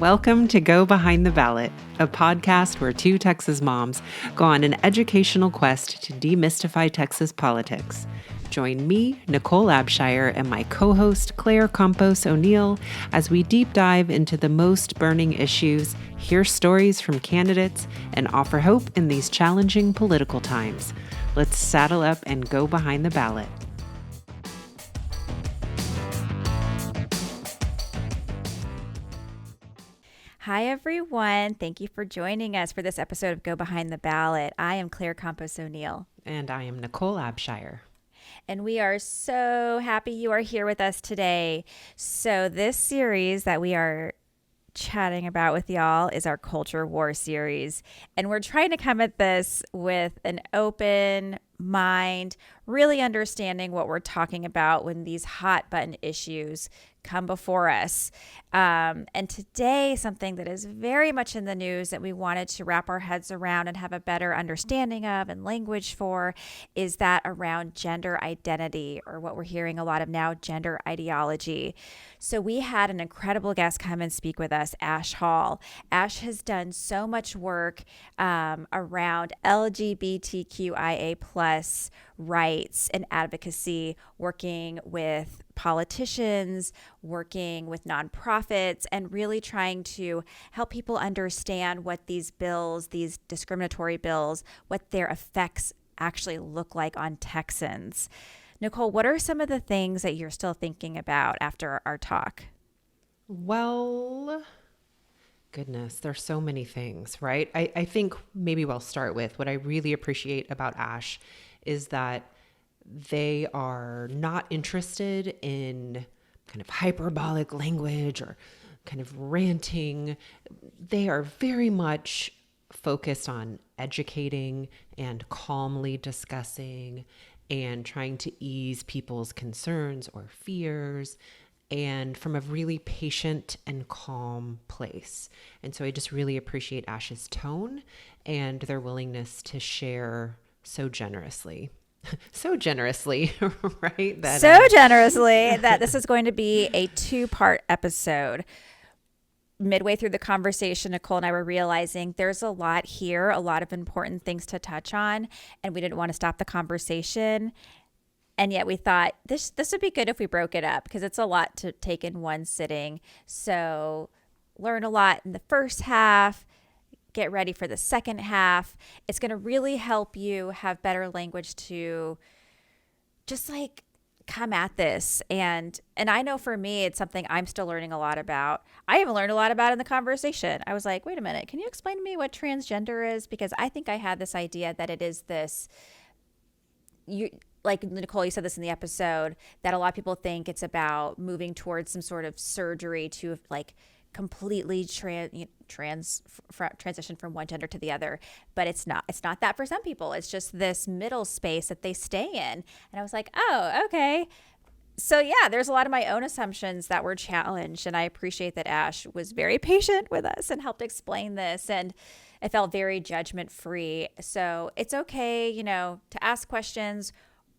Welcome to Go Behind the Ballot, a podcast where two Texas moms go on an educational quest to demystify Texas politics. Join me, Nicole Abshire, and my co-host Claire Campos O'Neill as we deep dive into the most burning issues, hear stories from candidates, and offer hope in these challenging political times. Let's saddle up and go behind the ballot. Hi, everyone. Thank you for joining us for this episode of Go Behind the Ballot. I am Claire Campos O'Neill. And I am Nicole Abshire. And we are so happy you are here with us today. So this series that we are chatting about with y'all is our Culture War series. And we're trying to come at this with an open mind, really understanding what we're talking about when these hot button issues come before us. And today, something that is very much in the news that we wanted to wrap our heads around and have a better understanding of and language for is that around gender identity, or what we're hearing a lot of now, gender ideology. So we had an incredible guest come and speak with us, Ash Hall. Ash has done so much work around LGBTQIA plus rights and advocacy, working with politicians, working with nonprofits, and really trying to help people understand what these bills, these discriminatory bills, what their effects actually look like on Texans. Nicole, what are some of the things that you're still thinking about after our talk? Well, goodness, there's so many things, right? I think maybe we'll start with what I really appreciate about Ash is that they are not interested in kind of hyperbolic language or kind of ranting. They are very much focused on educating and calmly discussing and trying to ease people's concerns or fears, and from a really patient and calm place. And so I just really appreciate Ash's tone and their willingness to share so generously. So generously, right? Generously that this is going to be a two-part episode. Midway through the conversation, Nicole and I were realizing there's a lot here, a lot of important things to touch on, and we didn't want to stop the conversation. And yet we thought this would be good if we broke it up because it's a lot to take in one sitting. So learn a lot in the first half, get ready for the second half. It's going to really help you have better language to just like come at this. And I know for me, it's something I'm still learning a lot about. I haven't learned a lot about in the conversation. I was like, wait a minute, can you explain to me what transgender is? Because I think I had this idea that it is this, like Nicole, you said this in the episode, that a lot of people think it's about moving towards some sort of surgery to like completely transition from one gender to the other, but it's not that for some people. It's just this middle space that they stay in. And I was like, oh, okay. So yeah, there's a lot of my own assumptions that were challenged, and I appreciate that Ash was very patient with us and helped explain this, and it felt very judgment free. So it's okay, to ask questions.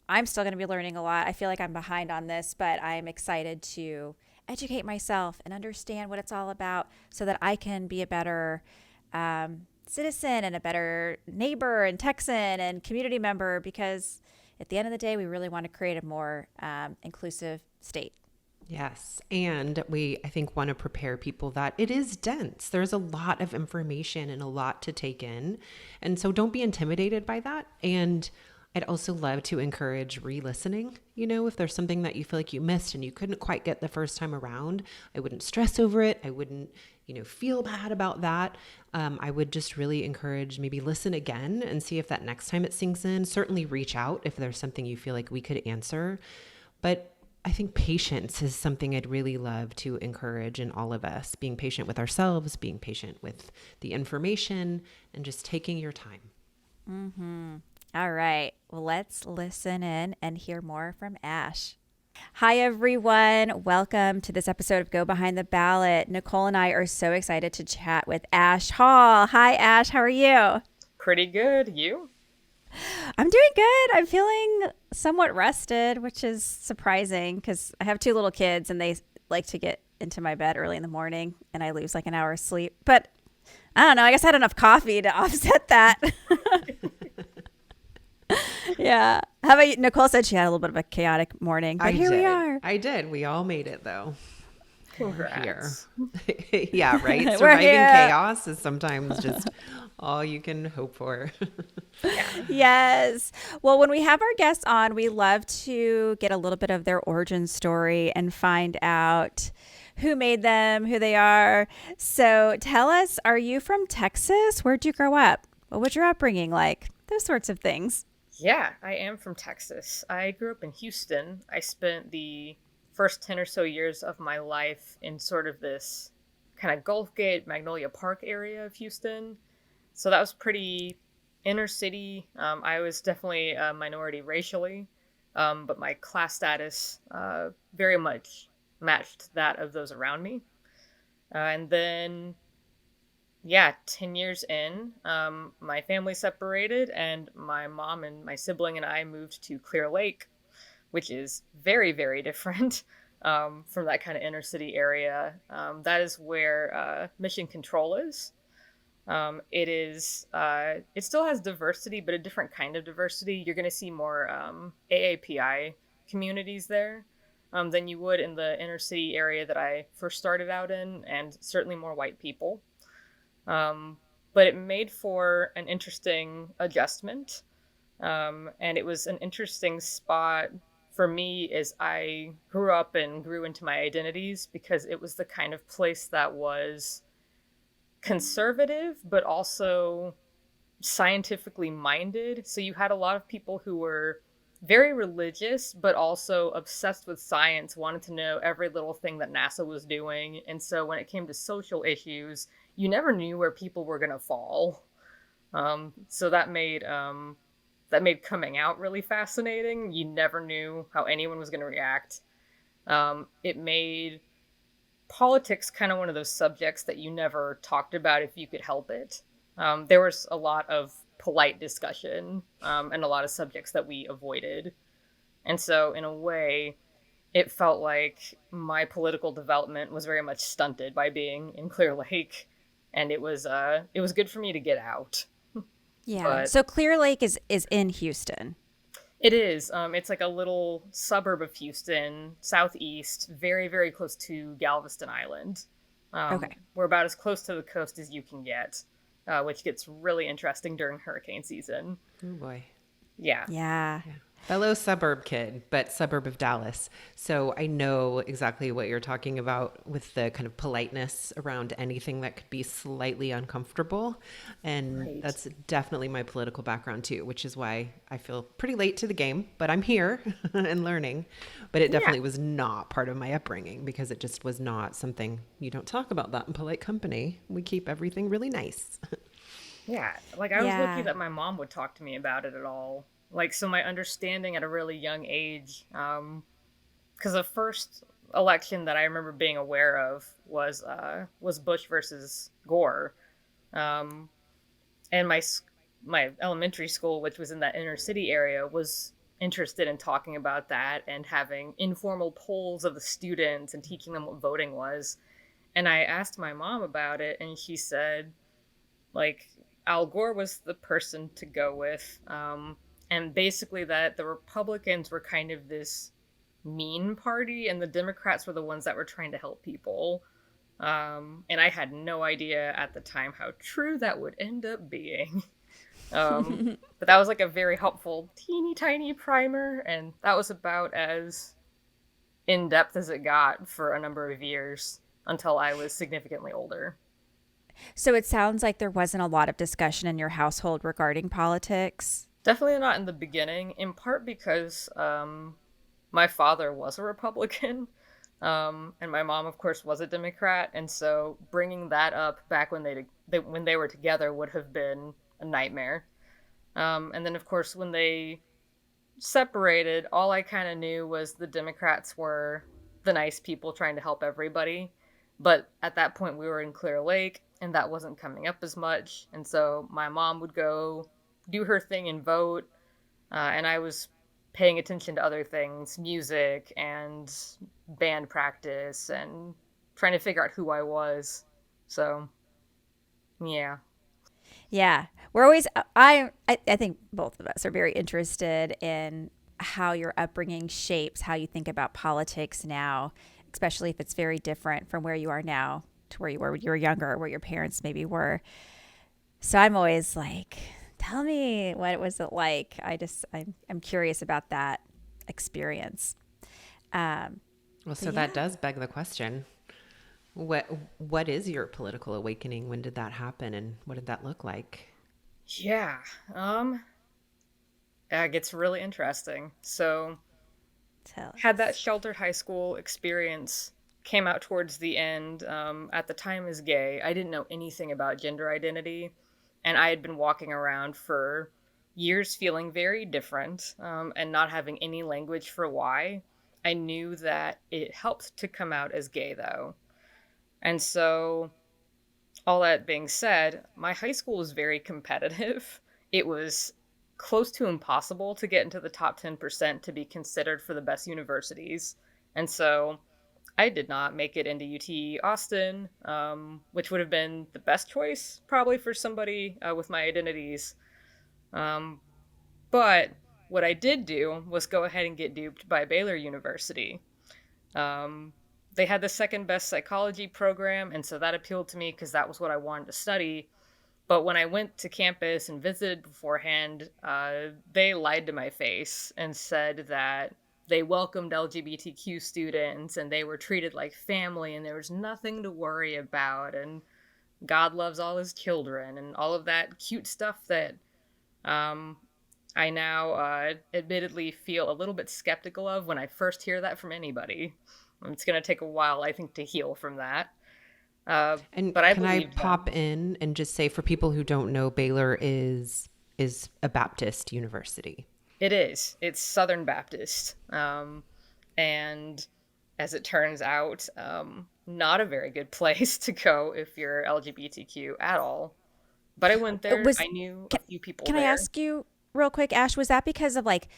I'm still going to be learning a lot. I feel like I'm behind on this, but I'm excited to educate myself and understand what it's all about so that I can be a better citizen and a better neighbor and Texan and community member, because at the end of the day, we really want to create a more inclusive state. Yes. And I think, want to prepare people that it is dense. There's a lot of information and a lot to take in. And so don't be intimidated by that. And I'd also love to encourage re-listening. If there's something that you feel like you missed and you couldn't quite get the first time around, I wouldn't stress over it. I wouldn't, feel bad about that. I would just really encourage maybe listen again and see if that next time it sinks in. Certainly reach out if there's something you feel like we could answer. But I think patience is something I'd really love to encourage in all of us. Being patient with ourselves, being patient with the information, and just taking your time. Mm-hmm. All right. Well, let's listen in and hear more from Ash. Hi, everyone. Welcome to this episode of Go Behind the Ballot. Nicole and I are so excited to chat with Ash Hall. Hi, Ash. How are you? Pretty good. You? I'm doing good. I'm feeling somewhat rested, which is surprising because I have two little kids and they like to get into my bed early in the morning and I lose like an hour of sleep. But I don't know. I guess I had enough coffee to offset that. Yeah. How about you? Nicole said she had a little bit of a chaotic morning, but I here we did. are. I did. We all made it though. We're here. Congrats. Yeah, right. We're Surviving here. chaos is sometimes just all you can hope for. Yeah. Yes. Well, when we have our guests on, we love to get a little bit of their origin story and find out who made them, who they are. So tell us, are you from Texas? Where'd you grow up? What was your upbringing like? Those sorts of things. Yeah, I am from Texas. I grew up in Houston. I spent the first 10 or so years of my life in sort of this kind of Gulf Gate, Magnolia Park area of Houston. So that was pretty inner city. I was definitely a minority racially, but my class status very much matched that of those around me. And then yeah, 10 years in, my family separated, and my mom and my sibling and I moved to Clear Lake, which is very, very different from that kind of inner city area. That is where Mission Control is. It still has diversity, but a different kind of diversity. You're going to see more AAPI communities there than you would in the inner city area that I first started out in, and certainly more white people. Um, but it made for an interesting adjustment. And it was an interesting spot for me as I grew up and grew into my identities because it was the kind of place that was conservative, but also scientifically minded. So you had a lot of people who were very religious, but also obsessed with science, wanted to know every little thing that NASA was doing. And so when it came to social issues, you never knew where people were going to fall. So that made coming out really fascinating. You never knew how anyone was going to react. It made politics kind of one of those subjects that you never talked about if you could help it. There was a lot of polite discussion and a lot of subjects that we avoided. And so, in a way, it felt like my political development was very much stunted by being in Clear Lake, and it was good for me to get out. Yeah. But So Clear Lake is in Houston. it is. It's like a little suburb of Houston, southeast, very, very close to Galveston Island. Okay. We're about as close to the coast as you can get, which gets really interesting during hurricane season. Oh boy. Yeah. Yeah. Yeah. Fellow suburb kid, but suburb of Dallas. So I know exactly what you're talking about with the kind of politeness around anything that could be slightly uncomfortable. And Right. that's definitely my political background too, which is why I feel pretty late to the game, but I'm here and learning. But it Yeah. definitely was not part of my upbringing because it just was not something you don't talk about that in polite company. We keep everything really nice. Yeah. Like, I was Yeah. lucky that my mom would talk to me about it at all. Like, so my understanding at a really young age, because the first election that I remember being aware of was Bush versus Gore. Um, and my elementary school, which was in that inner city area, was interested in talking about that and having informal polls of the students and teaching them what voting was. And I asked my mom about it, and she said, like, Al Gore was the person to go with, and basically that the Republicans were kind of this mean party, and the Democrats were the ones that were trying to help people. And I had no idea at the time how true that would end up being. But that was like a very helpful, teeny tiny primer, and that was about as in depth as it got for a number of years until I was significantly older. So it sounds like there wasn't a lot of discussion in your household regarding politics. Definitely not in the beginning, in part because my father was a Republican, and my mom, of course, was a Democrat, and so bringing that up back when they were together would have been a nightmare. And then, of course, when they separated, all I kind of knew was the Democrats were the nice people trying to help everybody. But at that point, we were in Clear Lake, and that wasn't coming up as much. And so my mom would go do her thing and vote, and I was paying attention to other things, music and band practice and trying to figure out who I was. So, yeah. Yeah. We're always, I think both of us are very interested in how your upbringing shapes how you think about politics now, especially if it's very different from where you are now to where you were when you were younger, or where your parents maybe were. So I'm always like, tell me what was it like? I'm curious about that experience. Um, Well, but so that yeah, does beg the question. What what is your political awakening? When did that happen and what did that look like? Yeah. Um, that gets really interesting. So, tell had that us. sheltered high school experience, came out towards the end, at the time as gay. I didn't know anything about gender identity, and I had been walking around for years feeling very different, and not having any language for why. I knew that it helped to come out as gay, though. And so, all that being said, my high school was very competitive. It was close to impossible to get into the top 10% to be considered for the best universities. And so I did not make it into UT Austin, which would have been the best choice probably for somebody with my identities. Um, but what I did do was go ahead and get duped by Baylor University. Um, they had the second best psychology program, and so that appealed to me because that was what I wanted to study. But when I went to campus and visited beforehand, they lied to my face and said that they welcomed LGBTQ students and they were treated like family and there was nothing to worry about and God loves all his children and all of that cute stuff that um, I now admittedly feel a little bit skeptical of when I first hear that from anybody. It's going to take a while, I think, to heal from that. Uh, And but I can I believed pop them. in and just say for people who don't know, Baylor is a Baptist university. It is. It's Southern Baptist. And as it turns out, not a very good place to go if you're LGBTQ at all. But I went there. Was I knew a can, few people can I there. ask you real quick, Ash? Was that because of like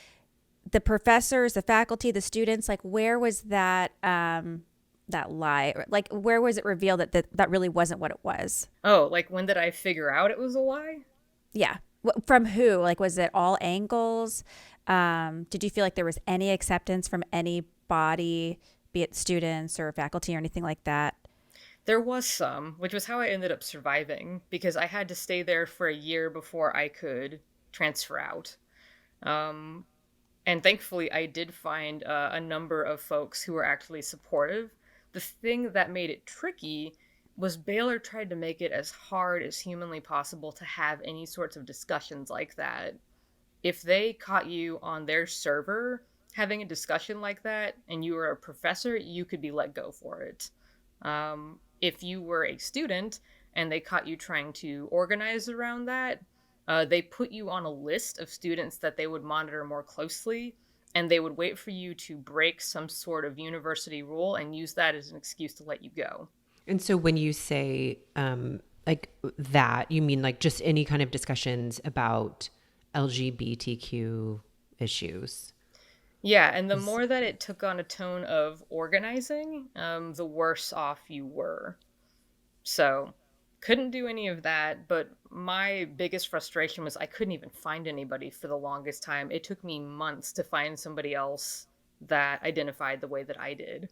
the professors, the faculty, the students? Like, where was that that lie? Like, where was it revealed that that really wasn't what it was? Oh, like when did I figure out it was a lie? Yeah, from who? Like, was it all angles? Did you feel like there was any acceptance from anybody, be it students or faculty or anything like that? There was some, which was how I ended up surviving because I had to stay there for a year before I could transfer out. Um, and thankfully, I did find a number of folks who were actually supportive. The thing that made it tricky was Baylor tried to make it as hard as humanly possible to have any sorts of discussions like that. If they caught you on their server having a discussion like that and you were a professor, you could be let go for it. If you were a student and they caught you trying to organize around that, they put you on a list of students that they would monitor more closely, and they would wait for you to break some sort of university rule and use that as an excuse to let you go. And so when you say like that, you mean like just any kind of discussions about LGBTQ issues? Yeah, and the Is more that it took on a tone of organizing, the worse off you were. So, couldn't do any of that, but my biggest frustration was I couldn't even find anybody for the longest time. It took me months to find somebody else that identified the way that I did.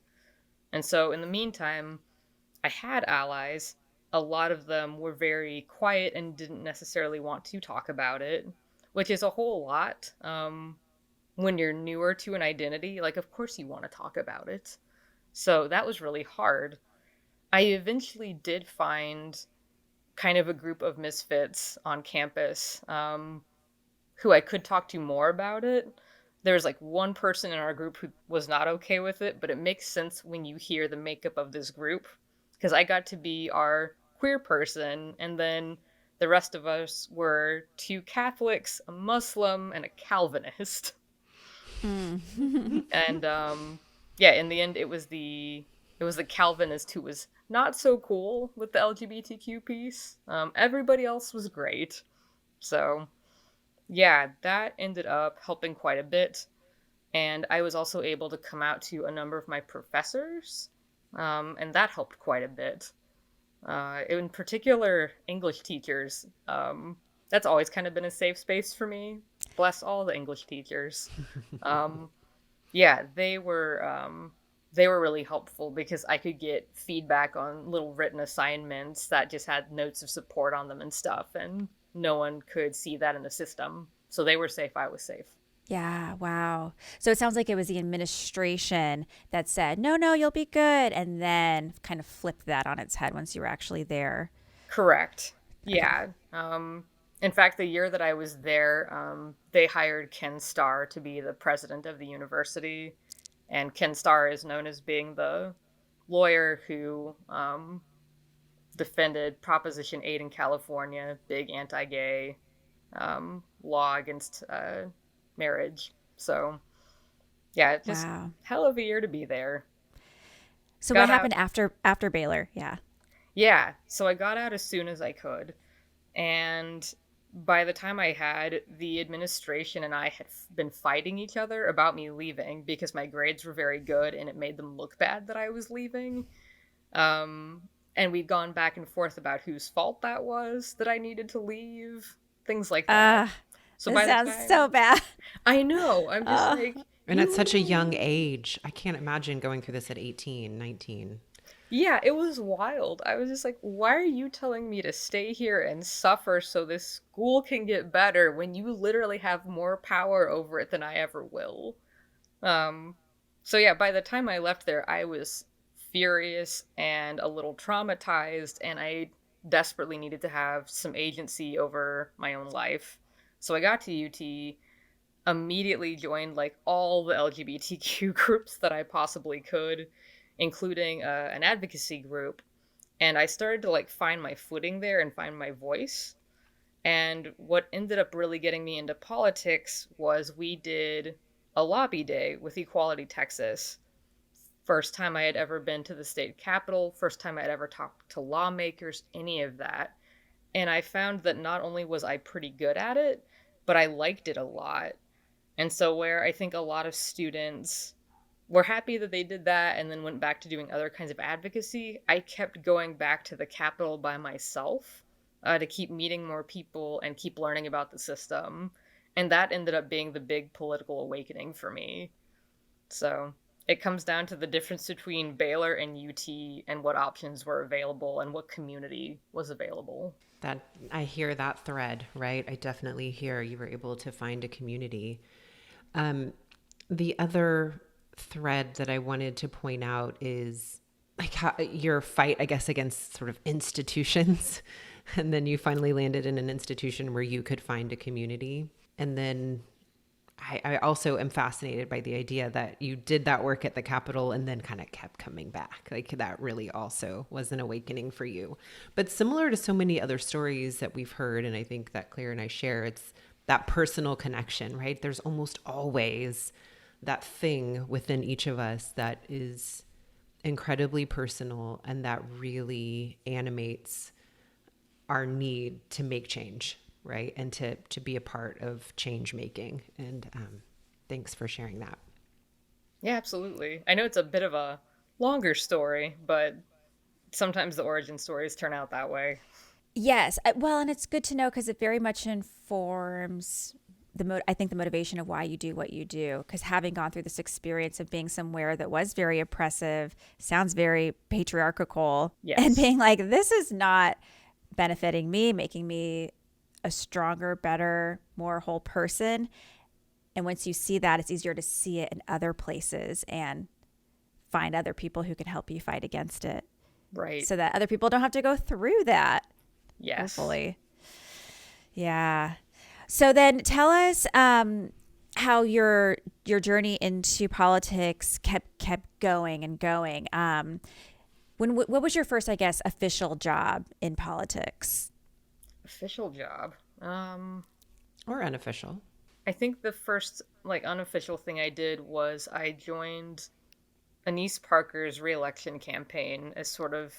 And so, in the meantime, I had allies. A lot of them were very quiet and didn't necessarily want to talk about it, which is a whole lot. When you're newer to an identity, like, of course you want to talk about it. So, that was really hard. I eventually did find kind of a group of misfits on campus, who I could talk to more about it. There was like one person in our group who was not okay with it, but it makes sense when you hear the makeup of this group because I got to be our queer person, and then the rest of us were two Catholics, a Muslim, and a Calvinist. Mm. And yeah, in the end, it was the Calvinist who was not so cool with the LGBTQ piece. Everybody else was great. So yeah, that ended up helping quite a bit. And I was also able to come out to a number of my professors. and that helped quite a bit. In particular, English teachers. That's always kind of been a safe space for me. Bless all the English teachers. Um, yeah, they were really helpful because I could get feedback on little written assignments that just had notes of support on them and stuff, and no one could see that in the system. So they were safe, I was safe. Yeah, wow. So it sounds like it was the administration that said, no, no, you'll be good. And then kind of flipped that on its head once you were actually there. Correct. Okay. Yeah. In fact, the year that I was there, they hired Ken Starr to be the president of the university. And Ken Starr is known as being the lawyer who defended Proposition 8 in California, big anti gay law against marriage. So, yeah, just Wow. hell of a year to be there. So what Got out. happened after Baylor? Yeah. Yeah, so I got out as soon as I could. And by the time I had, the administration and I had been fighting each other about me leaving because my grades were very good and it made them look bad that I was leaving. Um, and we'd gone back and forth about whose fault that was that I needed to leave, things like that. Uh, So this by the sounds so time bad. I know, I'm just Uh, like, And at you such a young literally. age, I can't imagine going through this at 18, 19. Yeah, it was wild. I was just like, why are you telling me to stay here and suffer so this school can get better when you literally have more power over it than I ever will? Um, so yeah, by the time I left there, I was furious and a little traumatized, and I desperately needed to have some agency over my own life. So I got to UT, immediately joined like all the LGBTQ groups that I possibly could, including an advocacy group, and I started to like find my footing there and find my voice. And what ended up really getting me into politics was we did a lobby day with Equality Texas. First time I had ever been to the state capitol, first time I'd ever talked to lawmakers, any of that. And I found that not only was I pretty good at it, but I liked it a lot. And so, where I think a lot of students were happy that they did that and then went back to doing other kinds of advocacy, I kept going back to the Capitol by myself to keep meeting more people and keep learning about the system. And that ended up being the big political awakening for me. So it comes down to the difference between Baylor and UT and what options were available and what community was available. That I hear that thread, right? I definitely hear you were able to find a community. Um, the other thread that I wanted to point out is like how your fight, I guess, against sort of institutions. And then you finally landed in an institution where you could find a community. And then I also am fascinated by the idea that you did that work at the Capitol and then kind of kept coming back. Like that really also was an awakening for you. But similar to so many other stories that we've heard, and I think that Claire and I share, it's that personal connection, right? There's almost always that thing within each of us that is incredibly personal and that really animates our need to make change, right? And to be a part of change making. And thanks for sharing that. Yeah, absolutely. I know it's a bit of a longer story, but sometimes the origin stories turn out that way. yes. Well, and it's good to know because it very much informs I think the motivation of why you do what you do. Because having gone through this experience of being somewhere that was very oppressive, sounds very patriarchal, and Yes. being like, this is not benefiting me, making me a stronger, better, more whole person. And once you see that, it's easier to see it in other places and find other people who can help you fight against it Right. so that other people don't have to go through that, Yes. hopefully. Yeah. So then tell us how your journey into politics kept going and going. What was your first, I guess, official job in politics? Official job. Or unofficial. I think the first like unofficial thing I did was I joined Anise Parker's reelection campaign as sort of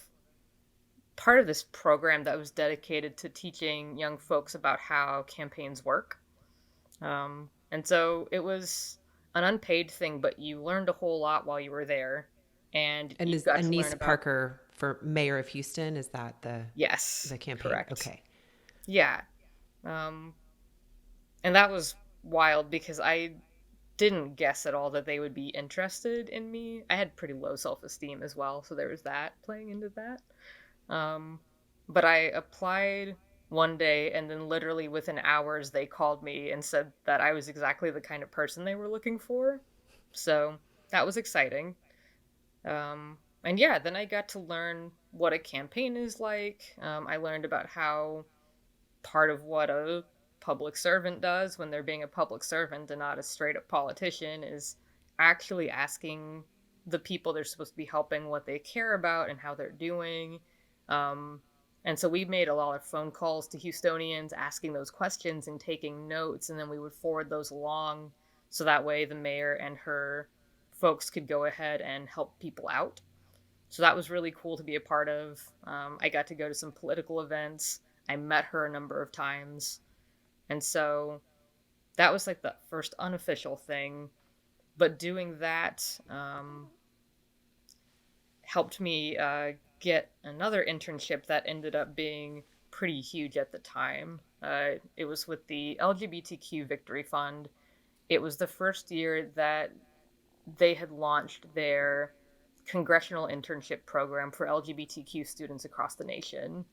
part of this program that was dedicated to teaching young folks about how campaigns work. And so it was an unpaid thing, but you learned a whole lot while you were there. and And you is got to learn Anise about. Parker for mayor of Houston? Is that Yes, the campaign? correct. Okay. Yeah. Um, and that was wild because I didn't guess at all that they would be interested in me. I had pretty low self esteem as well, so there was that playing into that. Um, but I applied one day, and then literally within hours, they called me and said that I was exactly the kind of person they were looking for. So that was exciting. And yeah, then I got to learn what a campaign is like. I learned about how part of what a public servant does when they're being a public servant and not a straight up politician is actually asking the people they're supposed to be helping what they care about and how they're doing. Um, and so we made a lot of phone calls to Houstonians asking those questions and taking notes, and then we would forward those along so that way the mayor and her folks could go ahead and help people out. So that was really cool to be a part of. I got to go to some political events. I met her a number of times. And so that was like the first unofficial thing. But doing that helped me get another internship that ended up being pretty huge at the time. It was with the LGBTQ Victory Fund. It was the first year that they had launched their congressional internship program for LGBTQ students across the nation.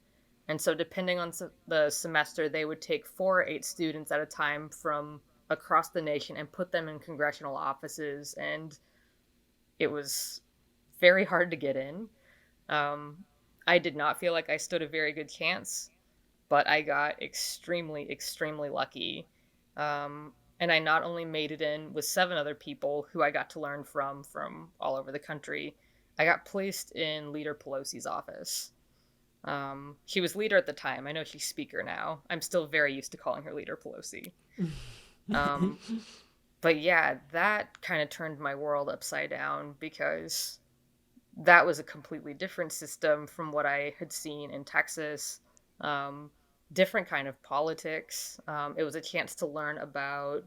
And so, depending on the semester, they would take 4 or 8 students at a time from across the nation and put them in congressional offices. And it was very hard to get in. Um, I did not feel like I stood a very good chance, but I got extremely, extremely lucky. And I not only made it in with 7 other people who I got to learn from all over the country, I got placed in Leader Pelosi's office. She was leader at the time. I know she's speaker now. I'm still very used to calling her Leader Pelosi. Um, but yeah, that kind of turned my world upside down because that was a completely different system from what I had seen in Texas. Um, Different kind of politics. It was a chance to learn about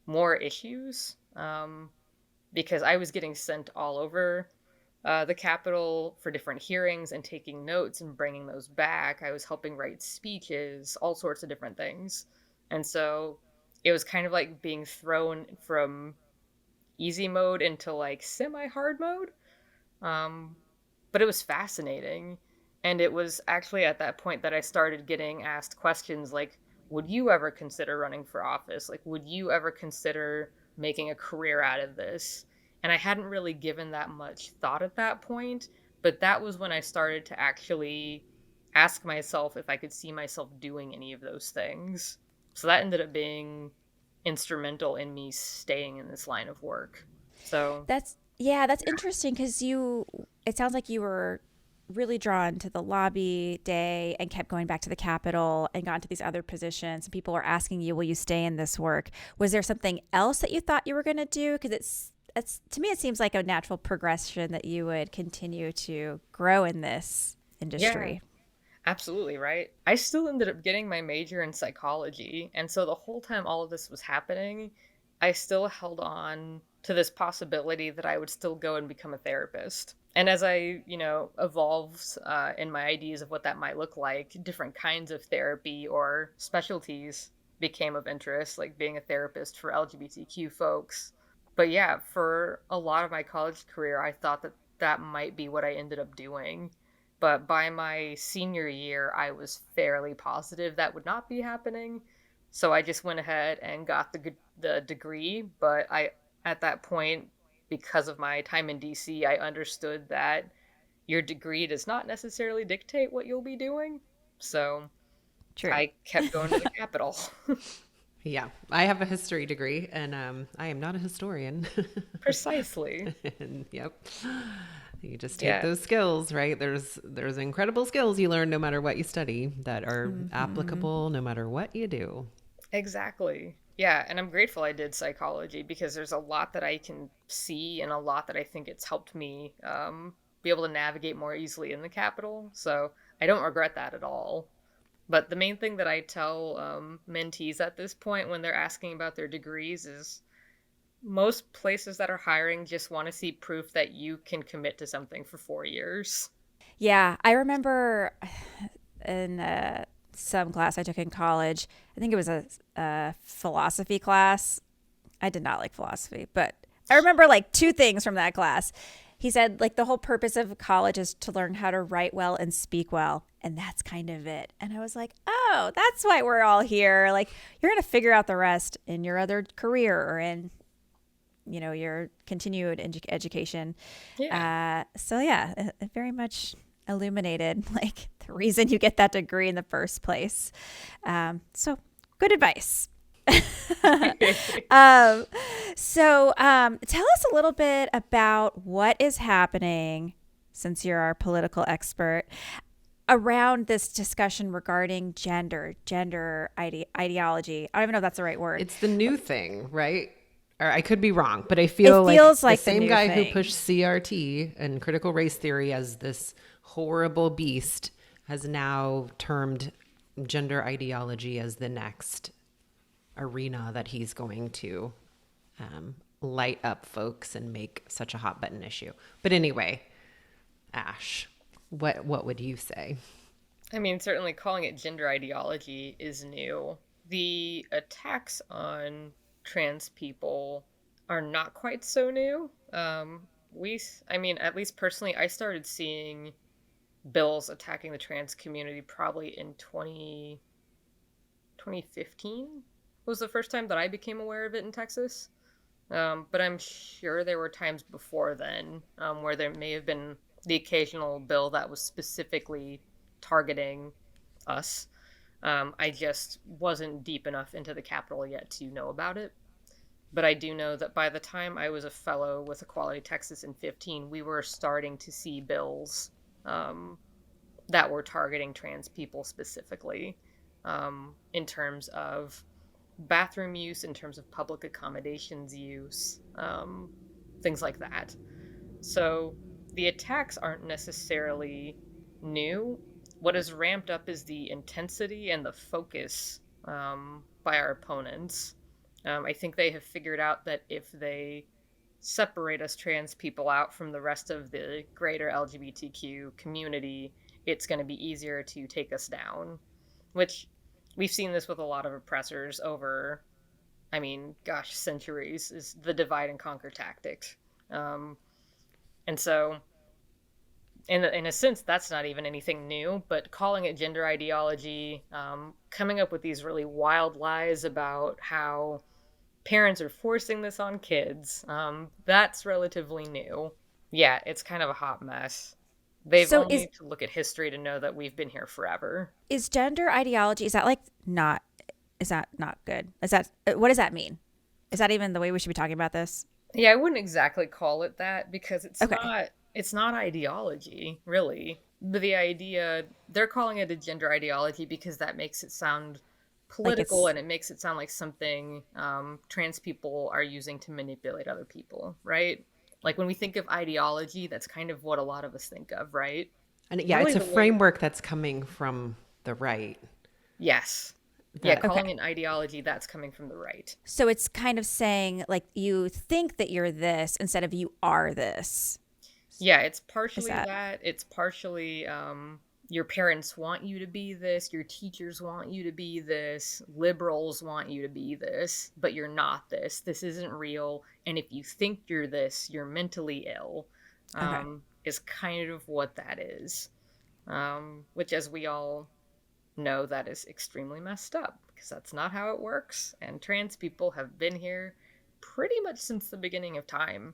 more issues because I was getting sent all over the Capitol for different hearings and taking notes and bringing those back. I was helping write speeches, all sorts of different things. And so it was kind of like being thrown from easy mode into like semi hard mode. Um, but it was fascinating. And it was actually at that point that I started getting asked questions like, would you ever consider running for office? Like, would you ever consider making a career out of this? And I hadn't really given that much thought at that point, but that was when I started to actually ask myself if I could see myself doing any of those things. So that ended up being instrumental in me staying in this line of work. So, That's yeah, that's interesting because it sounds like you were really drawn to the lobby day and kept going back to the Capitol and got into these other positions. And people were asking you, will you stay in this work? Was there something else that you thought you were going to do? Because it's to me, it seems like a natural progression that you would continue to grow in this yeah, industry. absolutely, right? I still ended up getting my major in psychology, and so the whole time all of this was happening, I still held on to this possibility that I would still go and become a therapist. And as I, evolved in my ideas of what that might look like, different kinds of therapy or specialties became of interest, like being a therapist for LGBTQ folks. But yeah, for a lot of my college career, I thought that that might be what I ended up doing. But by my senior year, I was fairly positive that would not be happening. So I just went ahead and got the degree. But at that point, because of my time in DC, I understood that your degree does not necessarily dictate what you'll be doing. So True. I kept going to the Capitol. Yeah, I have a history degree, and I am not a historian. Precisely. And yep, you just take Yeah, those skills, right? There's incredible skills you learn no matter what you study that are Hmm. applicable no matter what you do. exactly. Yeah, and I'm grateful I did psychology because there's a lot that I can see and a lot that I think it's helped me be able to navigate more easily in the Capitol. So I don't regret that at all. But the main thing that I tell mentees at this point when they're asking about their degrees is most places that are hiring just want to see proof that you can commit to something for 4 years. Yeah, I remember in some class I took in college. I think it was a philosophy class. I did not like philosophy, but I remember like two things from that class. He said like the whole purpose of college is to learn how to write well and speak well, and that's kind of it. And I was like, "Oh, that's why we're all here. Like you're going to figure out the rest in your other career or in your continued education." Yeah. So yeah, it very much illuminated like the reason you get that degree in the first place. So good advice. um, tell us a little bit about what is happening, since you're our political expert, around this discussion regarding ideology. I don't even know if that's the right word. It's the new thing, right? Or I could be wrong, but I It feel feels like the like the same new guy who thing. pushed CRT and critical race theory as this horrible beast has now termed gender ideology as the next arena that he's going to light up folks and make such a hot button issue. But anyway, Ash, what would you say? I mean, certainly calling it gender ideology is new. The attacks on trans people are not quite so new. I mean, at least personally, I started seeing bills attacking the trans community probably in 2015 was the first time that I became aware of it in Texas. But I'm sure there were times before then where there may have been the occasional bill that was specifically targeting us. I just wasn't deep enough into the Capitol yet to know about it. But I do know that by the time I was a fellow with Equality Texas in 15, we were starting to see bills um, that were targeting trans people specifically in terms of bathroom use, in terms of public accommodations use, things like that. So the attacks aren't necessarily new. What is ramped up is the intensity and the focus by our opponents. I think they have figured out that if they separate us trans people out from the rest of the greater LGBTQ community, it's going to be easier to take us down, which we've seen this with a lot of oppressors over, I mean, gosh, centuries, is the divide and conquer tactic. Um, and so, in a sense, that's not even anything new, but calling it gender ideology, coming up with these really wild lies about how parents are forcing this on kids, that's relatively new. Yeah, it's kind of a hot mess. They've So only to look at history to know that we've been here forever. is gender ideology, is that like not, is that not good? Is that, what does that mean? Is that even the way we should be talking about this? Yeah, I wouldn't exactly call it that because Okay. it's not ideology, really. But the idea they're calling it a gender ideology because that makes it sound Like political it's and it makes it sound like something trans people are using to manipulate other people, right? Like when we think of ideology, that's kind of what a lot of us think of, right? And yeah, Really, it's a the way framework that's coming from the right. yes, yeah, That calling okay. it ideology, that's coming from the right. So it's kind of saying like you think that you're this instead of you are this. Yeah, it's Is partially that that. It's partially your parents want you to be this, your teachers want you to be this, liberals want you to be this, but you're not this. This isn't real. And if you think you're this, you're mentally ill, okay? is kind of what that is. Which, as we all know, that is extremely messed up because that's not how it works. And trans people have been here pretty much since the beginning of time.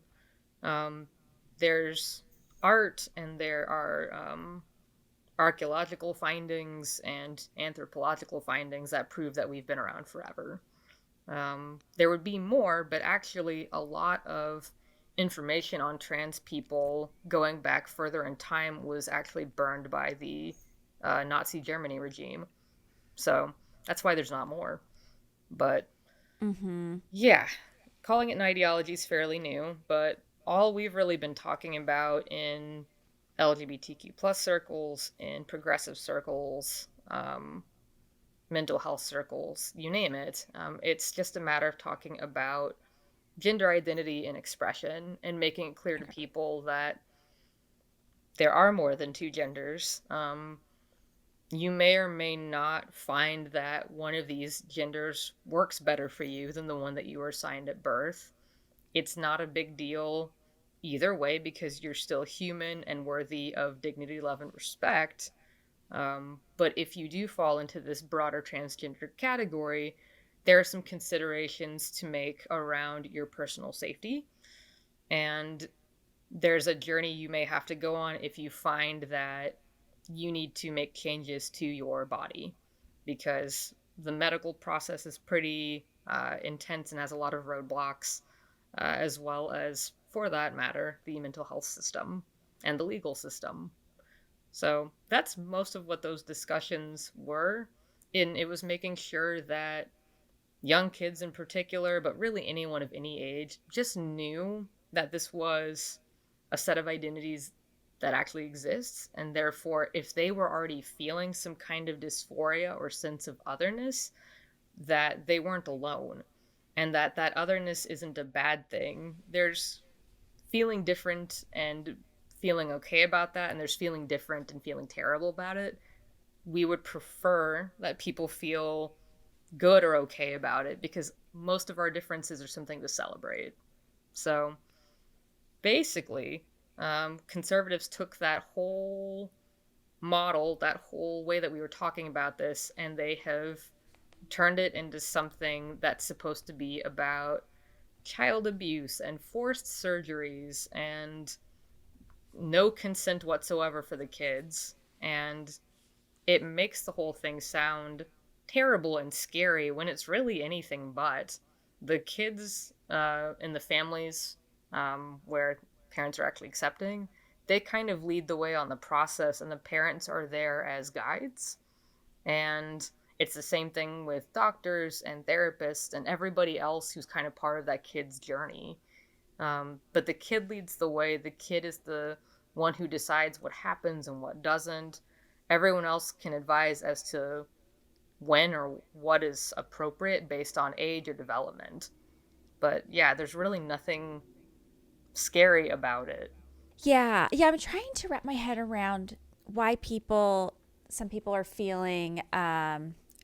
Um, there's art and there are archaeological findings and anthropological findings that prove that we've been around forever. There would be more, but actually, a lot of information on trans people going back further in time was actually burned by the Nazi Germany regime. So that's why there's not more. But Mm-hmm. yeah, calling it an ideology is fairly new, but all we've really been talking about in LGBTQ plus circles, in progressive circles, mental health circles, you name it, it's just a matter of talking about gender identity and expression, and making it clear to people that there are more than two genders. You may or may not find that one of these genders works better for you than the one that you were assigned at birth. It's not a big deal either way because you're still human and worthy of dignity, love, and respect. But if you do fall into this broader transgender category, there are some considerations to make around your personal safety. And there's a journey you may have to go on if you find that you need to make changes to your body, because the medical process is pretty intense and has a lot of roadblocks, as well as, for that matter, the mental health system and the legal system. So that's most of what those discussions were. And it was making sure that young kids in particular, but really anyone of any age, just knew that this was a set of identities that actually exists. And therefore, if they were already feeling some kind of dysphoria or sense of otherness, that they weren't alone. And that that otherness isn't a bad thing. There's feeling different and feeling okay about that, and there's feeling different and feeling terrible about it. We would prefer that people feel good or okay about it because most of our differences are something to celebrate. So basically, conservatives took that whole model, that whole way that we were talking about this, and they have turned it into something that's supposed to be about child abuse and forced surgeries and no consent whatsoever for the kids. And it makes the whole thing sound terrible and scary when it's really anything but. The kids in the families where parents are actually accepting, they kind of lead the way on the process, and the parents are there as guides. And it's the same thing with doctors and therapists and everybody else who's kind of part of that kid's journey. But the kid leads the way. The kid is the one who decides what happens and what doesn't. Everyone else can advise as to when or what is appropriate based on age or development. But yeah, there's really nothing scary about it. Yeah. Yeah. I'm trying to wrap my head around why some people are feeling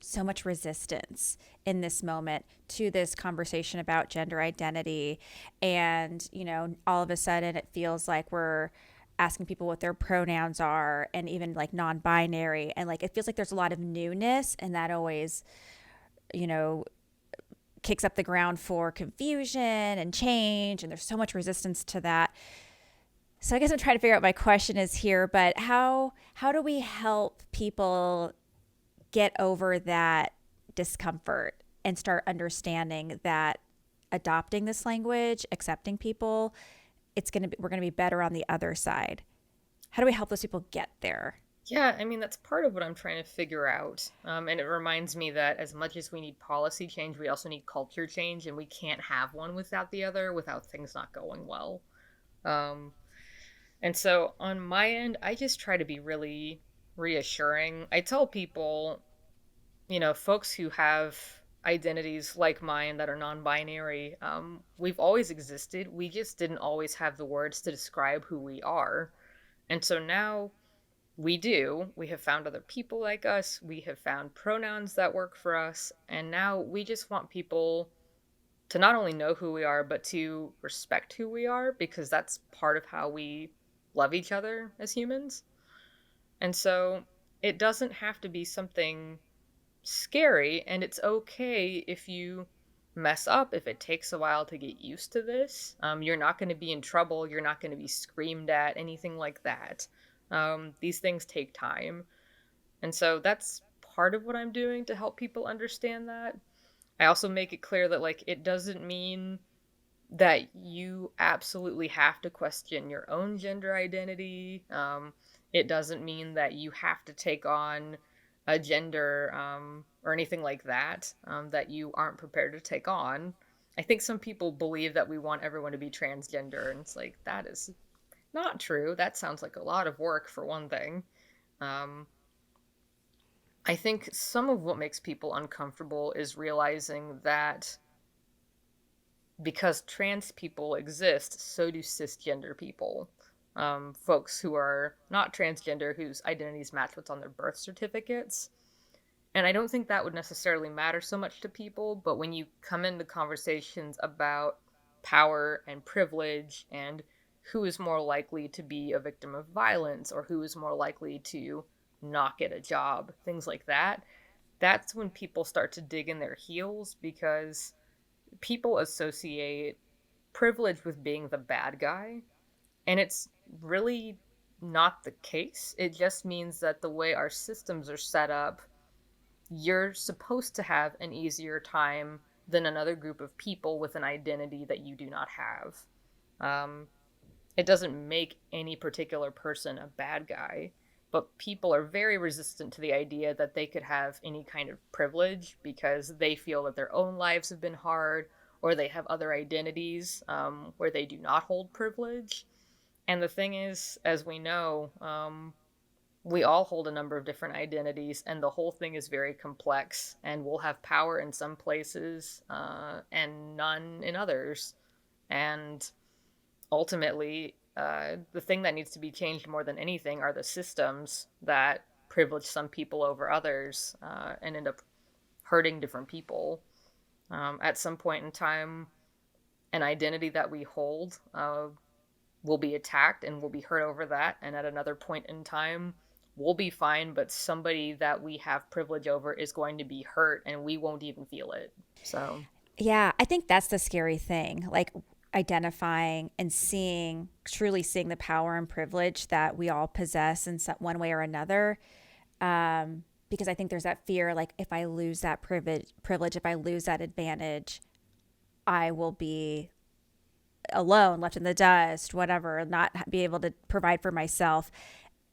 so much resistance in this moment to this conversation about gender identity. And, all of a sudden it feels like we're asking people what their pronouns are, and even like non binary. And like it feels like there's a lot of newness, and that always, you know, kicks up the ground for confusion and change. And there's so much resistance to that. So I guess I'm trying to figure out what my question is here, but how do we help people get over that discomfort and start understanding that adopting this language, accepting people, we're going to be better on the other side? How do we help those people get there? Yeah, I mean, that's part of what I'm trying to figure out. And it reminds me that as much as we need policy change, we also need culture change, and we can't have one without the other without things not going well. Um, And so on my end, I just try to be really reassuring. I tell people, folks who have identities like mine that are non binary, we've always existed. We just didn't always have the words to describe who we are. And so now we do. We have found other people like us. We have found pronouns that work for us. And now we just want people to not only know who we are, but to respect who we are, because that's part of how we love each other as humans. And so it doesn't have to be something scary, and it's okay if you mess up, if it takes a while to get used to this. You're not going to be in trouble, you're not going to be screamed at, anything like that. These things take time. And so that's part of what I'm doing to help people understand that. I also make it clear that, like, it doesn't mean that you absolutely have to question your own gender identity. It doesn't mean that you have to take on a gender or anything like that that you aren't prepared to take on. I think some people believe that we want everyone to be transgender, and it's like, that is not true. That sounds like a lot of work, for one thing. Um, I think some of what makes people uncomfortable is realizing that because trans people exist, so do cisgender people. Folks who are not transgender, whose identities match what's on their birth certificates. And I don't think that would necessarily matter so much to people, but when you come into conversations about power and privilege and who is more likely to be a victim of violence or who is more likely to not get a job, things like that, that's when people start to dig in their heels because people associate privilege with being the bad guy. And it's really not the case. It just means that the way our systems are set up, you're supposed to have an easier time than another group of people with an identity that you do not have. Um, it doesn't make any particular person a bad guy, but people are very resistant to the idea that they could have any kind of privilege because they feel that their own lives have been hard or they have other identities where they do not hold privilege. And the thing is, as we know, we all hold a number of different identities, and the whole thing is very complex. And we'll have power in some places and none in others. And ultimately, the thing that needs to be changed more than anything are the systems that privilege some people over others and end up hurting different people. At some point in time, an identity that we hold will be attacked and will be hurt over that. And at another point in time, we'll be fine, but somebody that we have privilege over is going to be hurt and we won't even feel it. So, Yeah, I think that's the scary thing. Like identifying and seeing, truly seeing the power and privilege that we all possess in some, one way or another. Because I think there's that fear, like if I lose that privilege, if I lose that advantage, I will be alone, left in the dust, whatever, not be able to provide for myself.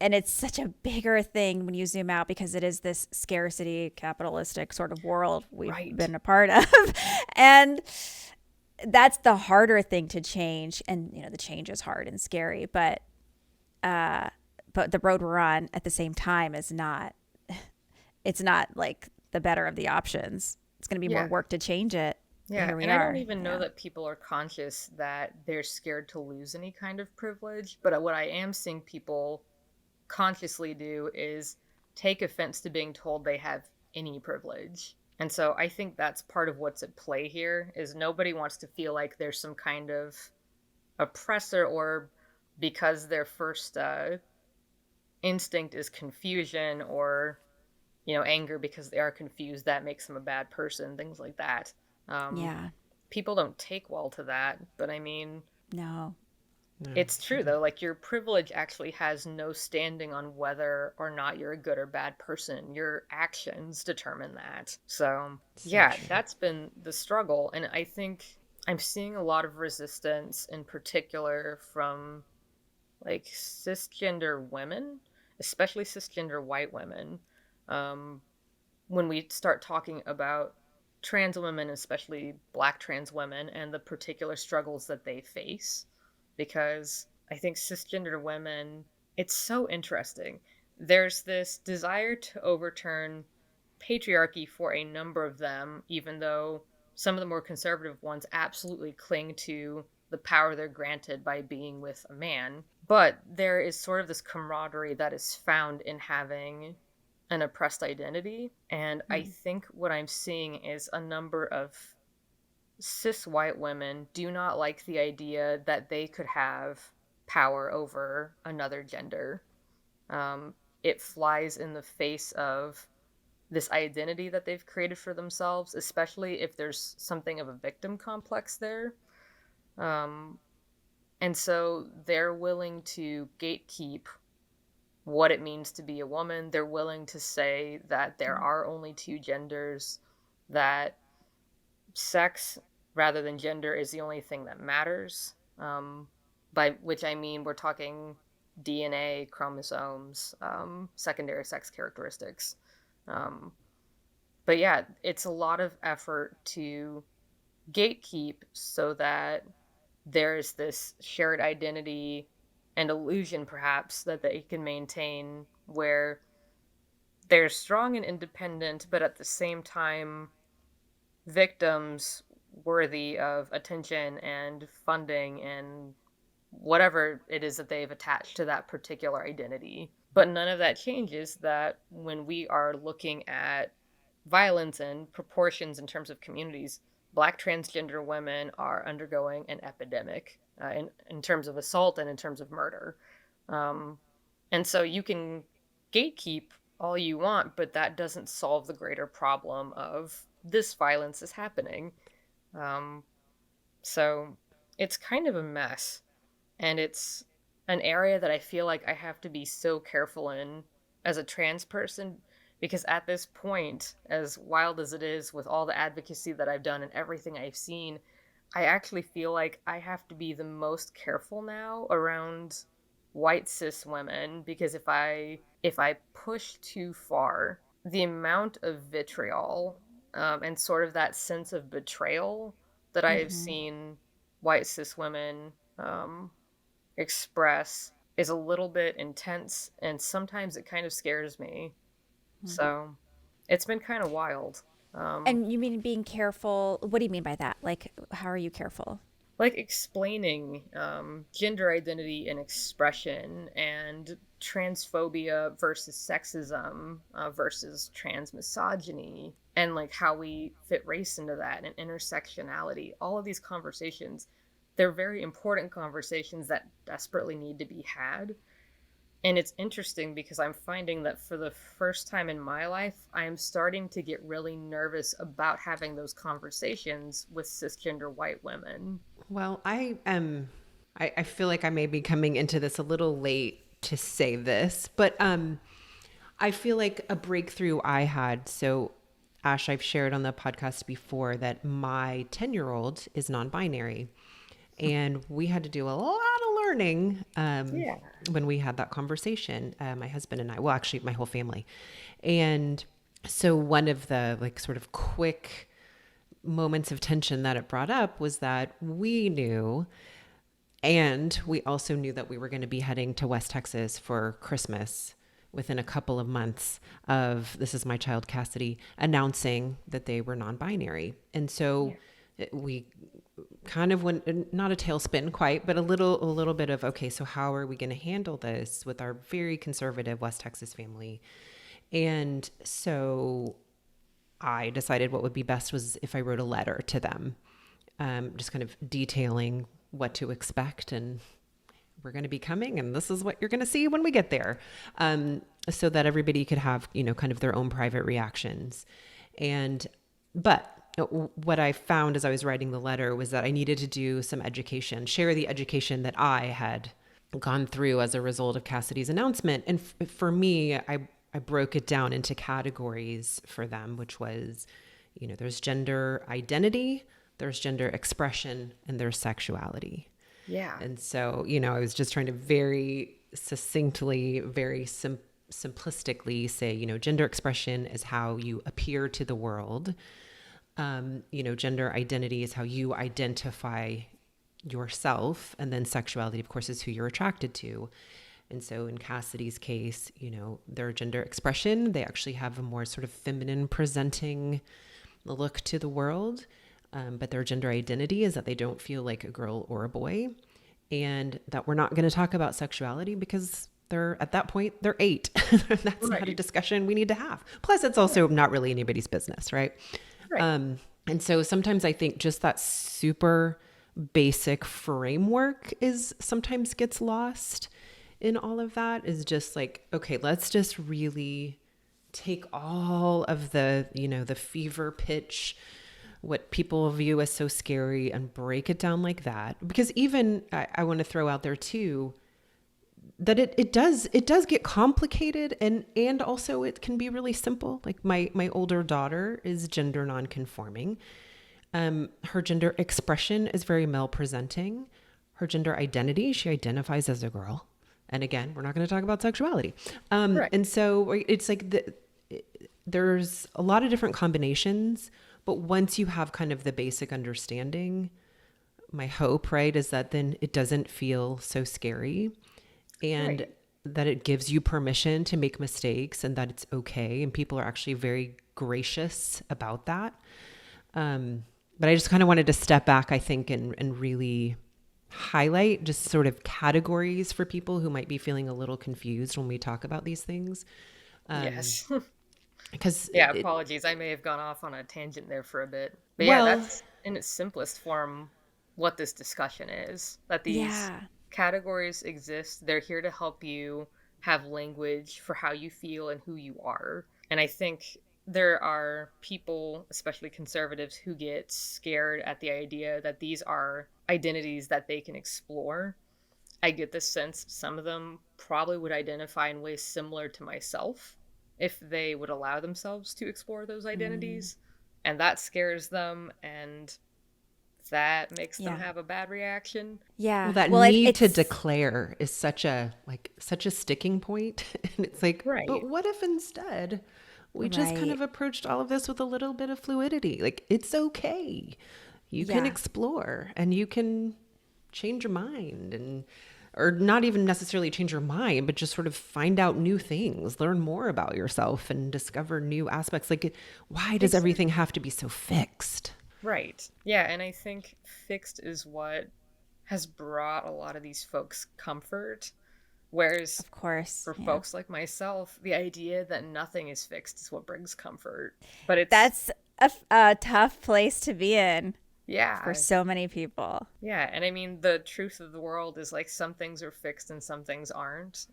And it's such a bigger thing when you zoom out because it is this scarcity capitalistic sort of world we've right. been a part of. And that's the harder thing to change. And, you know, the change is hard and scary, but the road we're on at the same time is not, it's not like the better of the options. It's going to be more Yeah. work to change it. But Yeah. here we And I don't are. even know Yeah. that people are conscious that they're scared to lose any kind of privilege. But what I am seeing people consciously do is take offense to being told they have any privilege. And so I think that's part of what's at play here is nobody wants to feel like there's some kind of oppressor or because their first instinct is confusion or anger because they are confused that makes them a bad person, things like that. um, Yeah. People don't take well to that, but I mean, No. No. it's true though, like your privilege actually has no standing on whether or not you're a good or bad person. Your actions determine that. So So yeah, true. that's been the struggle, and I think I'm seeing a lot of resistance in particular from like cisgender women, especially cisgender white women, um, when we start talking about trans women, especially black trans women, and the particular struggles that they face. Because I think cisgender women, it's so interesting. There's this desire to overturn patriarchy for a number of them, even though some of the more conservative ones absolutely cling to the power they're granted by being with a man. But there is sort of this camaraderie that is found in having an oppressed identity. And I Mm. think what I'm seeing is a number of cis white women do not like the idea that they could have power over another gender. It flies in the face of this identity that they've created for themselves, especially if there's something of a victim complex there. Um, and so they're willing to gatekeep what it means to be a woman. They're willing to say that there are only two genders, that sex rather than gender is the only thing that matters. By which I mean we're talking DNA, chromosomes, secondary sex characteristics. Um, but yeah, it's a lot of effort to gatekeep so that there's this shared identity and illusion, perhaps, that they can maintain where they're strong and independent, but at the same time, victims worthy of attention and funding and whatever it is that they've attached to that particular identity. But none of that changes that when we are looking at violence and proportions in terms of communities, Black transgender women are undergoing an epidemic in terms of assault and in terms of murder. Um, and so you can gatekeep all you want, but that doesn't solve the greater problem of this violence is happening. Um, so it's kind of a mess. And it's an area that I feel like I have to be so careful in as a trans person, because at this point, as wild as it is with all the advocacy that I've done and everything I've seen, I actually feel like I have to be the most careful now around white cis women, because if I push too far, the amount of vitriol and sort of that sense of betrayal that I have Mm-hmm. seen white cis women express is a little bit intense, and sometimes it kind of scares me. So it's been kind of wild. Um, And you mean being careful? What do you mean by that? Like, how are you careful? like explaining gender identity and expression and transphobia versus sexism versus trans misogyny, and like how we fit race into that and intersectionality. All of these conversations, they're very important conversations that desperately need to be had. And it's interesting because I'm finding that for the first time in my life, I am starting to get really nervous about having those conversations with cisgender white women. Well, I feel like I may be coming into this a little late to say this, but I feel like a breakthrough I had. So, Ash, I've shared on the podcast before that my 10-year-old is non-binary, and we had to do a lot of learning Yeah. when we had that conversation. My husband and I, well, actually, my whole family, and so one of the like sort of quick moments of tension that it brought up was that we knew, and we also knew that we were going to be heading to West Texas for Christmas within a couple of months of This Is My Child Cassidy announcing that they were non-binary. And so Yeah. we kind of went, not a tailspin quite, but a little bit of, okay, so how are we going to handle this with our very conservative West Texas family? And so I decided what would be best was if I wrote a letter to them, just kind of detailing what to expect, and we're going to be coming, and this is what you're going to see when we get there, so that everybody could have, kind of their own private reactions. But what I found as I was writing the letter was that I needed to do some education, share the education that I had gone through as a result of Cassidy's announcement. And for me, I broke it down into categories for them, which was, there's gender identity, there's gender expression, and there's sexuality. Yeah. And so, I was just trying to very succinctly, very simplistically say, gender expression is how you appear to the world. Gender identity is how you identify yourself. And then sexuality, of course, is who you're attracted to. And so in Cassidy's case, their gender expression, they actually have a more sort of feminine presenting look to the world. But their gender identity is that they don't feel like a girl or a boy, and that we're not going to talk about sexuality because they're at that point, they're 8. That's not a Right. discussion we need to have. Plus, it's also not really anybody's business, right? Right. And so sometimes I think just that super basic framework is sometimes gets lost in all of that, is just like, okay, let's just really take all of the fever pitch, what people view as so scary, and break it down like that. Because even I want to throw out there too, that it does get complicated, and also it can be really simple. Like my older daughter is gender nonconforming. Her gender expression is very male presenting. Her gender identity, she identifies as a girl. And again, we're not going to talk about sexuality. Right. And so it's like there's a lot of different combinations, but once you have kind of the basic understanding, my hope, right, is that then it doesn't feel so scary, and Right. that it gives you permission to make mistakes, and that it's okay. And people are actually very gracious about that. But I just kind of wanted to step back, I think, and really highlight just sort of categories for people who might be feeling a little confused when we talk about these things. Yes. Because, Yeah, apologies. I may have gone off on a tangent there for a bit. But yeah, well, that's in its simplest form what this discussion is. That these Yeah. categories exist. They're here to help you have language for how you feel and who you are. And I think there are people, especially conservatives, who get scared at the idea that these are identities that they can explore. I get the sense some of them probably would identify in ways similar to myself if they would allow themselves to explore those Mm, identities. And that scares them, and that makes them yeah. have a bad reaction. well, Yeah. that Well, need to it's declare is such a sticking point. And it's like, but Right. what if instead we just kind right. of approached all of this with a little bit of fluidity? Like, it's okay. You can Yeah. explore and you can change your mind, and or not even necessarily change your mind, but just sort of find out new things, learn more about yourself and discover new aspects. Like, why does everything Exactly. have to be so fixed? Right. Yeah, and I think fixed is what has brought a lot of these folks comfort. Whereas Of course. for Yeah. folks like myself, the idea that nothing is fixed is what brings comfort. But it's, That's a tough place to be in for yeah, so many people. yeah. And I mean, the truth of the world is like some things are fixed and some things aren't.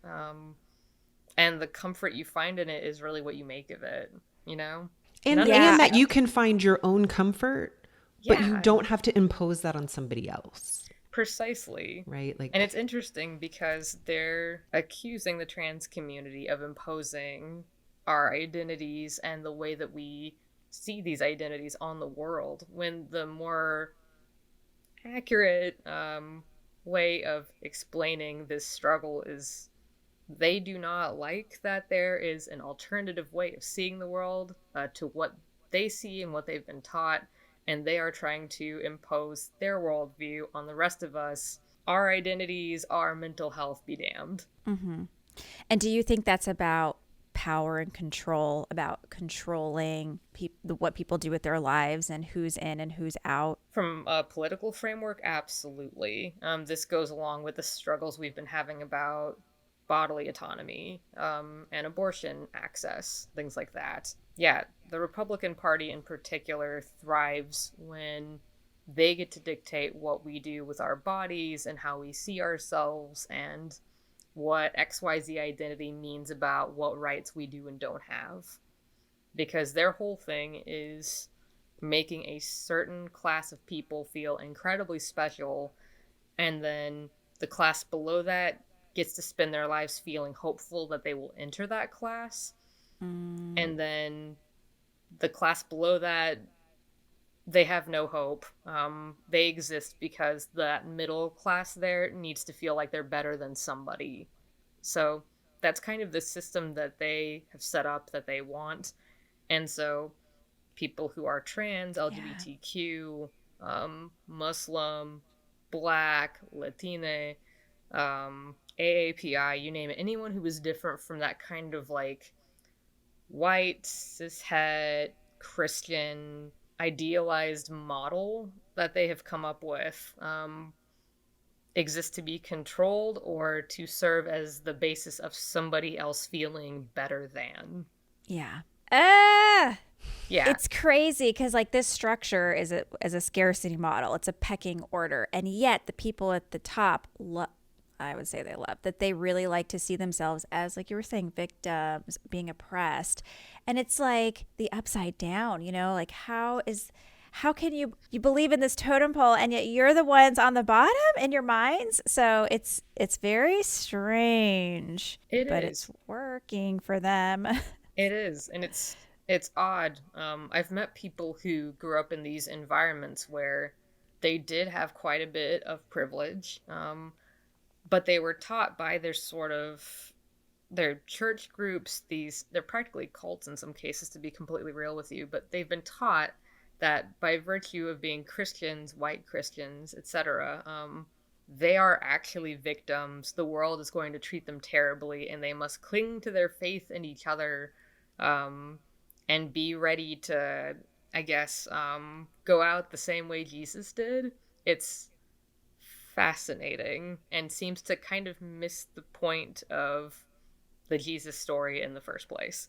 And the comfort you find in it is really what you make of it, you know? And None of this and Yeah. that stuff. you can find your own comfort, but you Yeah, don't have to impose that on somebody else, precisely. right? And Like, it's interesting because they're accusing the trans community of imposing our identities and the way that we see these identities on the world, when the more accurate way of explaining this struggle is they do not like that there is an alternative way of seeing the world to what they see and what they've been taught, and they are trying to impose their worldview on the rest of us. Our identities, our mental health be damned. Hmm. And do you think that's about power and control, about controlling what people do with their lives and who's in and who's out? From a political framework, absolutely. This goes along with the struggles we've been having about bodily autonomy and abortion access, things like that. Yeah, the Republican Party in particular thrives when they get to dictate what we do with our bodies and how we see ourselves and what XYZ identity means about what rights we do and don't have. Because their whole thing is making a certain class of people feel incredibly special, and then the class below that gets to spend their lives feeling hopeful that they will enter that class, Mm, and then the class below that, they have no hope. They exist because that middle class there needs to feel like they're better than somebody. So that's kind of the system that they have set up that they want. And so people who are trans, yeah. LGBTQ, Muslim, Black, Latine, AAPI, you name it, anyone who is different from that kind of like white, cishet, Christian, idealized model that they have come up with exists to be controlled or to serve as the basis of somebody else feeling better than. Yeah. Ah, Yeah, it's crazy because like this structure is a scarcity model. It's a pecking order, and yet the people at the top I would say they love that they really like to see themselves as, like you were saying, victims being oppressed. And it's like the upside down, like how can you believe in this totem pole and yet you're the ones on the bottom in your minds? So it's very strange, it but it's is. working for them. It is, and it's odd. I've met people who grew up in these environments where they did have quite a bit of privilege, but they were taught by their church groups. They're practically cults in some cases, to be completely real with you. But they've been taught that by virtue of being Christians, white Christians, etc., they are actually victims. The world is going to treat them terribly, and they must cling to their faith in each other, um, and be ready to I guess, go out the same way Jesus did, it's fascinating and seems to kind of miss the point of the Jesus story in the first place.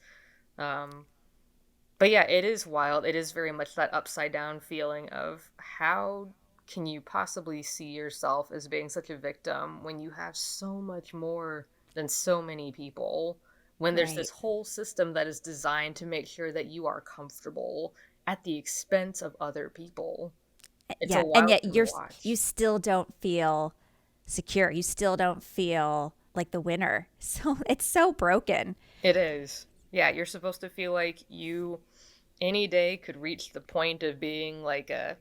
But yeah, it is wild. It is very much that upside down feeling of how can you possibly see yourself as being such a victim when you have so much more than so many people, when there's this Right. whole system that is designed to make sure that you are comfortable at the expense of other people. It's a Yeah, and wild yet thing to you watch. still don't feel secure. You still don't feel like the winner. So it's so broken. It is. Yeah, you're supposed to feel like you any day could reach the point of being like a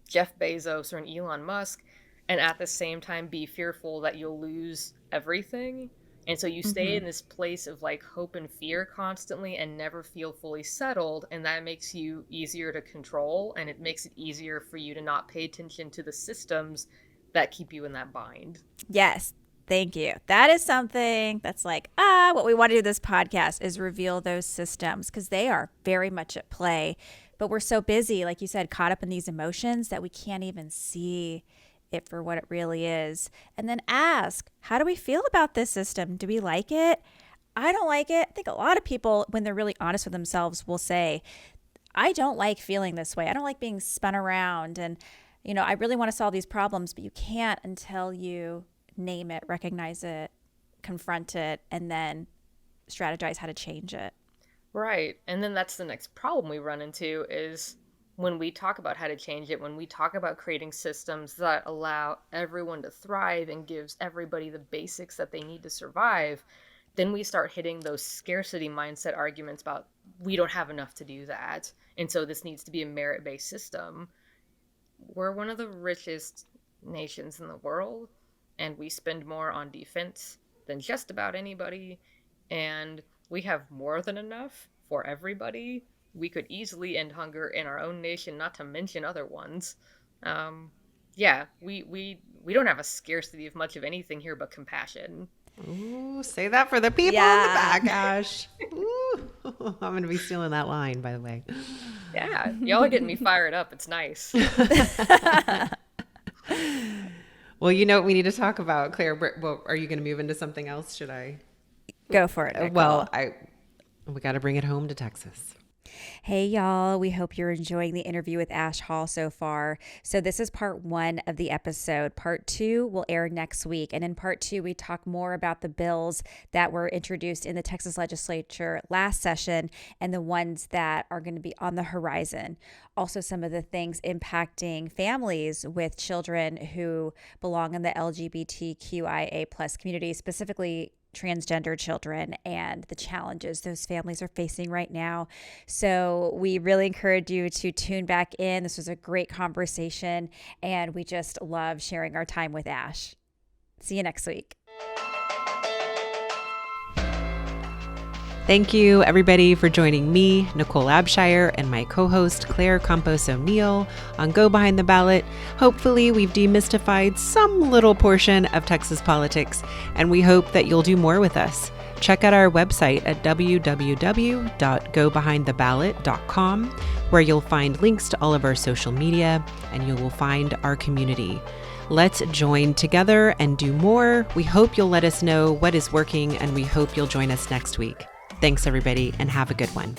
Jeff Bezos or an Elon Musk, and at the same time be fearful that you'll lose everything. And so you stay Hmm. in this place of like hope and fear constantly and never feel fully settled. And that makes you easier to control. And it makes it easier for you to not pay attention to the systems that keep you in that bind. Yes. Thank you. That is something that's like, what we want to do this podcast is reveal those systems because they are very much at play. But we're so busy, like you said, caught up in these emotions that we can't even see it for what it really is. And then ask, how do we feel about this system? Do we like it? I don't like it. I think a lot of people, when they're really honest with themselves, will say, I don't like feeling this way. I don't like being spun around. And, I really want to solve these problems, but you can't until you name it, recognize it, confront it, and then strategize how to change it. Right. And then that's the next problem we run into is when we talk about how to change it, when we talk about creating systems that allow everyone to thrive and gives everybody the basics that they need to survive, then we start hitting those scarcity mindset arguments about we don't have enough to do that. And so this needs to be a merit-based system. We're one of the richest nations in the world, and we spend more on defense than just about anybody, and we have more than enough for everybody. We could easily end hunger in our own nation, not to mention other ones. Yeah, we don't have a scarcity of much of anything here but compassion. Ooh, say that for the people in the Yeah. back, Ash. Ooh, I'm going to be stealing that line, by the way. Yeah, y'all are getting me fired up. It's nice. Well, you know what we need to talk about, Claire. Well, are you going to move into something else? Should I? Go for it, Nicole. Well, we got to bring it home to Texas. Hey, y'all. We hope you're enjoying the interview with Ash Hall so far. So, this is part 1 of the episode. Part 2 will air next week. And in part 2, we talk more about the bills that were introduced in the Texas legislature last session and the ones that are going to be on the horizon. Also, some of the things impacting families with children who belong in the LGBTQIA plus community, specifically transgender children, and the challenges those families are facing right now. So we really encourage you to tune back in. This was a great conversation, and we just love sharing our time with Ash. See you next week. Thank you, everybody, for joining me, Nicole Abshire, and my co-host, Claire Campos O'Neill, on Go Behind the Ballot. Hopefully, we've demystified some little portion of Texas politics, and we hope that you'll do more with us. Check out our website at www.gobehindtheballot.com, where you'll find links to all of our social media, and you will find our community. Let's join together and do more. We hope you'll let us know what is working, and we hope you'll join us next week. Thanks, everybody, and have a good one.